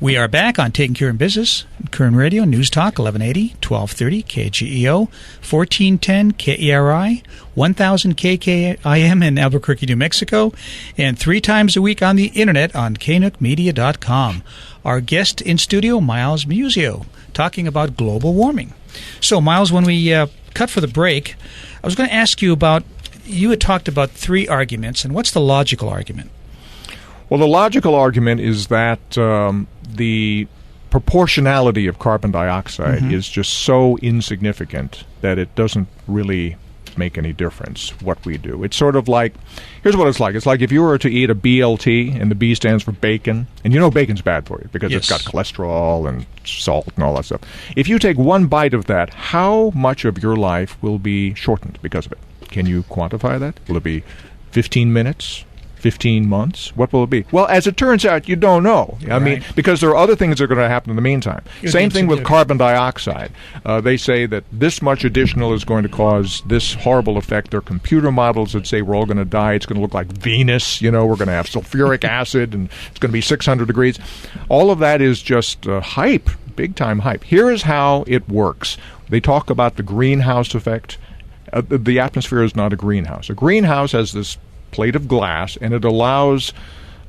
We are back on Taking Care in Business, Koerner Radio, News Talk, 1180, 1230, KGEO, 1410, KERI, 1000 KKIM in Albuquerque, New Mexico, and 3 times a week on the Internet on knookmedia.com. Our guest in studio, Miles Muzio, talking about global warming. So, Miles, when we cut for the break, I was going to ask you about, you had talked about 3 arguments, and what's the logical argument? Well, the logical argument is that the proportionality of carbon dioxide is just so insignificant that it doesn't really make any difference what we do. It's sort of like, here's what it's like. It's like if you were to eat a BLT, and the B stands for bacon, and you know bacon's bad for you because it's got cholesterol and salt and all that stuff. If you take one bite of that, how much of your life will be shortened because of it? Can you quantify that? Will it be 15 minutes? 15 months? What will it be? Well, as it turns out, you don't know. I mean, because there are other things that are going to happen in the meantime. Same thing with carbon dioxide. They say that this much additional is going to cause this horrible effect. There are computer models that say we're all going to die. It's going to look like Venus. You know, we're going to have sulfuric acid, and it's going to be 600 degrees. All of that is just hype, big-time hype. Here is how it works. They talk about the greenhouse effect. The atmosphere is not a greenhouse. A greenhouse has this plate of glass, and it allows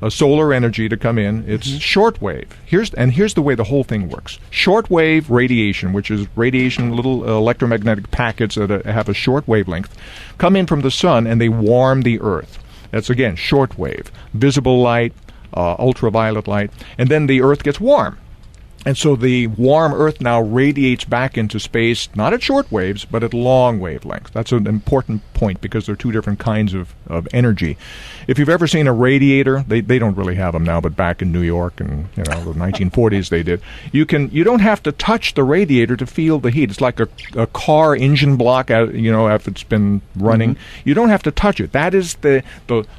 solar energy to come in. It's shortwave. Here's the way the whole thing works. Shortwave radiation, which is radiation, little electromagnetic packets that have a short wavelength, come in from the sun, and they warm the Earth. That's, again, shortwave. Visible light, ultraviolet light, and then the Earth gets warm. And so the warm Earth now radiates back into space, not at short waves, but at long wavelengths. That's an important point because there are 2 different kinds of energy. If you've ever seen a radiator, they don't really have them now, but back in New York and the 1940s they did. You don't have to touch the radiator to feel the heat. It's like a car engine block, after it's been running. You don't have to touch it. That is the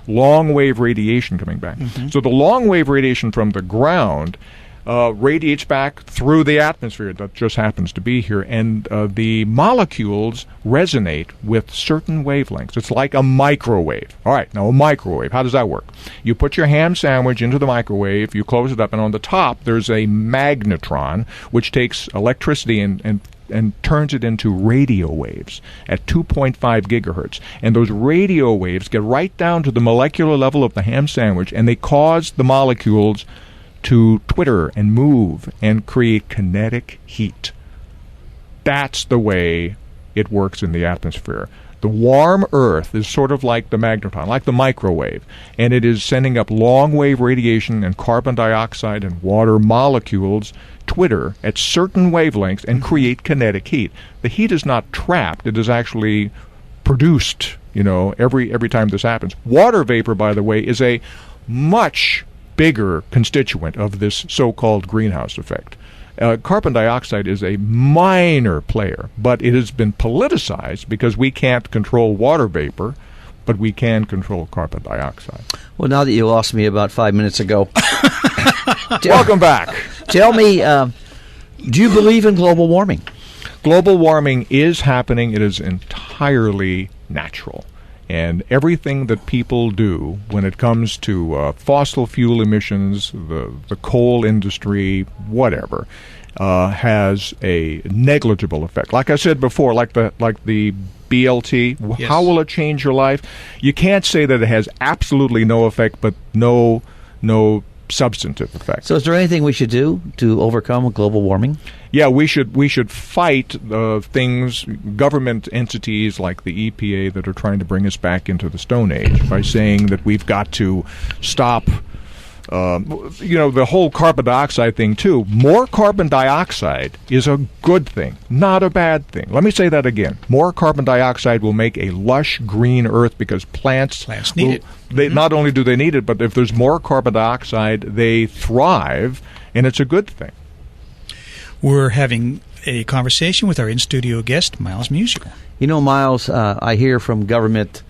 long wave radiation coming back. So the long wave radiation from the ground radiates back through the atmosphere that just happens to be here, and the molecules resonate with certain wavelengths. It's like a microwave. All right, now a microwave, how does that work? You put your ham sandwich into the microwave, you close it up, and on the top there's a magnetron which takes electricity and turns it into radio waves at 2.5 gigahertz. And those radio waves get right down to the molecular level of the ham sandwich, and they cause the molecules to twitter and move and create kinetic heat. That's the way it works in the atmosphere. The warm Earth is sort of like the magnetron, like the microwave, and it is sending up long-wave radiation, and carbon dioxide and water molecules twitter at certain wavelengths and create kinetic heat. The heat is not trapped. It is actually produced, every time this happens. Water vapor, by the way, is a much bigger constituent of this so-called greenhouse effect. Carbon dioxide is a minor player, but it has been politicized because we can't control water vapor, but we can control carbon dioxide. Well, now that you lost me about 5 minutes ago. Welcome back. Tell me, do you believe in global warming? Global warming is happening. It is entirely natural. And everything that people do when it comes to fossil fuel emissions, the coal industry, whatever, has a negligible effect. Like I said before, like the BLT, yes. How will it change your life? You can't say that it has absolutely no effect, but no substantive effect. So is there anything we should do to overcome global warming? Yeah, we should fight things, government entities like the EPA that are trying to bring us back into the Stone Age by saying that we've got to stop, the whole carbon dioxide thing too. More carbon dioxide is a good thing, not a bad thing. Let me say that again. More carbon dioxide will make a lush green earth because plants need it. Not only do they need it, but if there's more carbon dioxide, they thrive, and it's a good thing. We're having a conversation with our in-studio guest, Miles Muzio. Miles, I hear from government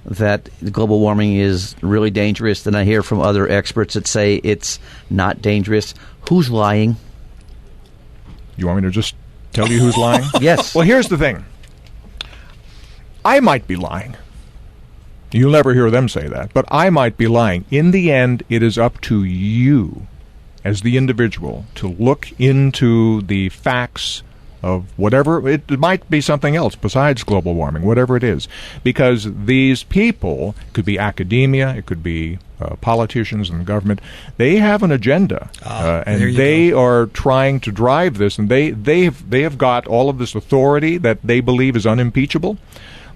that global warming is really dangerous, and I hear from other experts that say it's not dangerous. Who's lying? You want me to just tell you who's lying? Yes. Well, here's the thing. I might be lying. You'll never hear them say that, but I might be lying. In the end, it is up to you as the individual to look into the facts of whatever, it might be something else besides global warming, whatever it is. Because these people, it could be academia, it could be politicians and the government, they have an agenda. And they are trying to drive this, and they have got all of this authority that they believe is unimpeachable,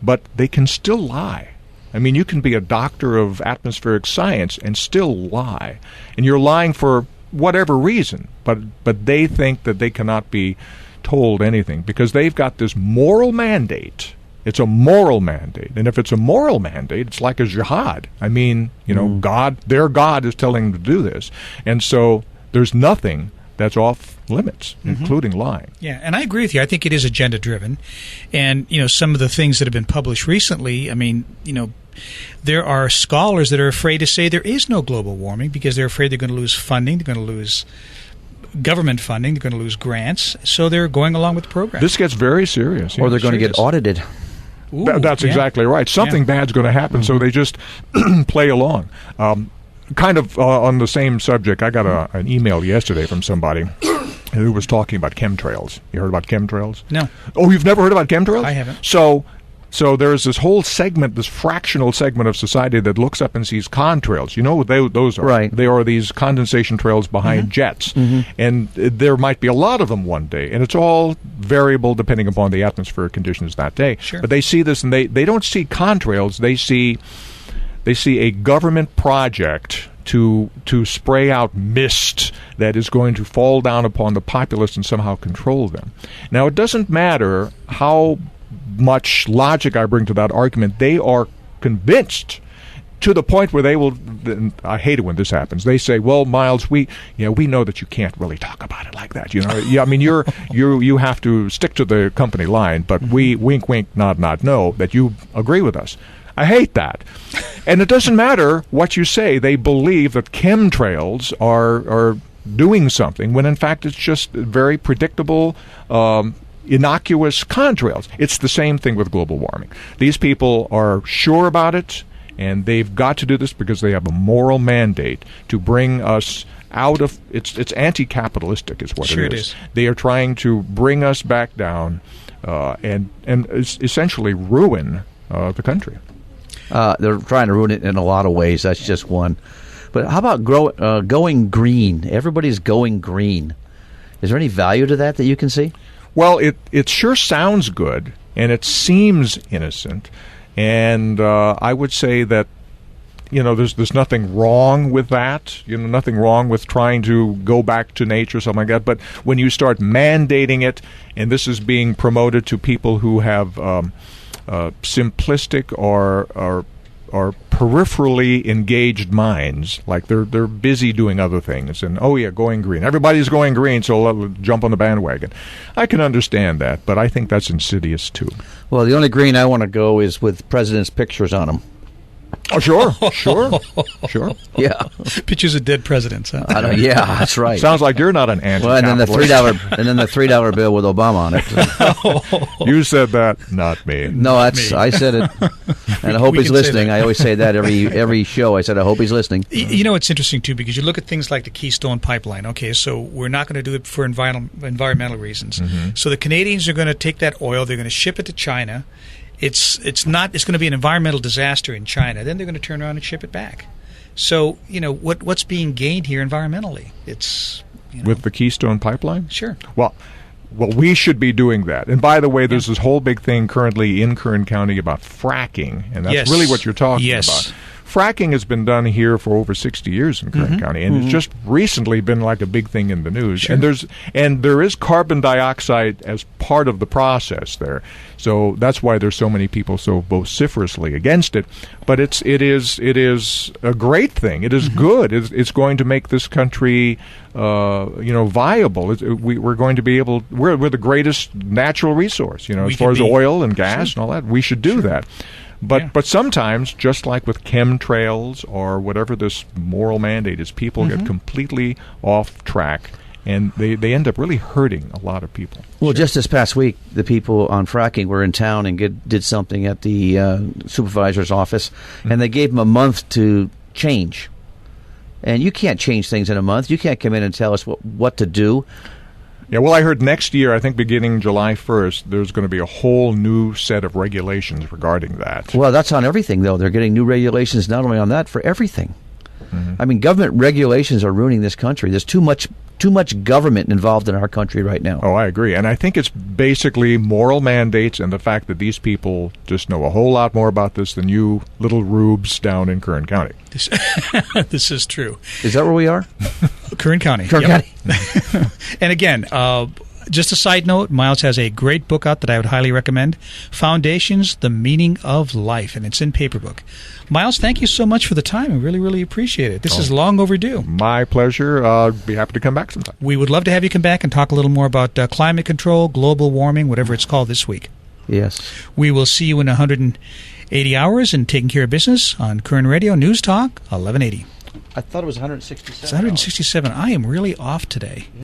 but they can still lie. I mean, you can be a doctor of atmospheric science and still lie. And you're lying for whatever reason, but they think that they cannot be told anything because they've got this moral mandate. It's a moral mandate. And if it's a moral mandate, it's like a jihad. I mean, their God is telling them to do this. And so there's nothing that's off limits, including lying. Yeah, and I agree with you. I think it is agenda-driven. And, some of the things that have been published recently, I mean, there are scholars that are afraid to say there is no global warming because they're afraid they're going to lose funding, they're going to lose government funding, they're going to lose grants, so they're going along with the program. This gets very serious. Or they're going to get audited. Ooh, that's exactly right. Something bad's going to happen, so they just play along. Kind of on the same subject, I got an email yesterday from somebody who was talking about chemtrails. You heard about chemtrails? No. Oh, you've never heard about chemtrails? I haven't. So there's this whole segment, this fractional segment of society that looks up and sees contrails. You know what those are? Right. They are these condensation trails behind jets. And there might be a lot of them one day. And it's all variable depending upon the atmospheric conditions that day. Sure. But they see this, and they don't see contrails. They see a government project to spray out mist that is going to fall down upon the populace and somehow control them. Now, it doesn't matter how much logic I bring to that argument. They are convinced to the point where they will. I hate it when this happens. They say, "Well, Miles, we know that you can't really talk about it like that. I mean, you have to stick to the company line, but we wink, wink, nod, nod, know that you agree with us." I hate that. And it doesn't matter what you say. They believe that chemtrails are doing something when in fact it's just very predictable, innocuous contrails. It's the same thing with global warming. These people are sure about it, and they've got to do this because they have a moral mandate to bring us out of it's anti-capitalistic is what it is. They are trying to bring us back down and essentially ruin the country. They're trying to ruin it in a lot of ways. That's just one. But how about going green? Everybody's going green. Is there any value to that you can see? Well, it sure sounds good, and it seems innocent. And I would say that, there's nothing wrong with that. Nothing wrong with trying to go back to nature, something like that. But when you start mandating it, and this is being promoted to people who have simplistic or peripherally engaged minds, like they're busy doing other things, and going green. Everybody's going green, so let's jump on the bandwagon. I can understand that, but I think that's insidious too. Well, the only green I want to go is with presidents' pictures on them. Oh, sure. Yeah, pictures of dead presidents. Huh? Yeah, that's right. Sounds like you're not an anti-capitalist. Well, and then the $3 bill with Obama on it. You said that, not me. No, I said it, and I hope he's listening. I always say that every show. I said I hope he's listening. It's interesting too because you look at things like the Keystone Pipeline. Okay, so we're not going to do it for environmental reasons. So the Canadians are going to take that oil. They're going to ship it to China. It's going to be an environmental disaster in China. Then they're going to turn around and ship it back. So, what's being gained here environmentally? It's with the Keystone Pipeline? Sure. Well, we should be doing that. And by the way, there's this whole big thing currently in Kern County about fracking, and that's really what you're talking about. Fracking has been done here for over 60 years in Kern County, and it's just recently been like a big thing in the news. Sure. And there is carbon dioxide as part of the process there. So that's why there's so many people so vociferously against it. But it is a great thing. It is good. It's going to make this country viable. We're going to be able. We're the greatest natural resource. As far as oil and gas and all that. We should do that. But sometimes, just like with chemtrails or whatever this moral mandate is, people get completely off track, and they end up really hurting a lot of people. Well, just this past week, the people on fracking were in town and did something at the supervisor's office, and they gave them a month to change. And you can't change things in a month. You can't come in and tell us what to do. Yeah, well, I heard next year, I think beginning July 1st, there's going to be a whole new set of regulations regarding that. Well, that's on everything, though. They're getting new regulations not only on that, for everything. I mean, government regulations are ruining this country. There's too much government involved in our country right now. Oh, I agree. And I think it's basically moral mandates and the fact that these people just know a whole lot more about this than you little rubes down in Kern County. This is true. Is that where we are? Kern County. Kern County. And again, just a side note, Miles has a great book out that I would highly recommend, Foundations, The Meaning of Life, and it's in paperback. Miles, thank you so much for the time. I really, really appreciate it. This is long overdue. My pleasure. I'd be happy to come back sometime. We would love to have you come back and talk a little more about climate control, global warming, whatever it's called this week. Yes. We will see you in 180 hours and Taking Care of Business on Kern Radio News Talk 1180. I thought it was 167. It's 167. I am really off today.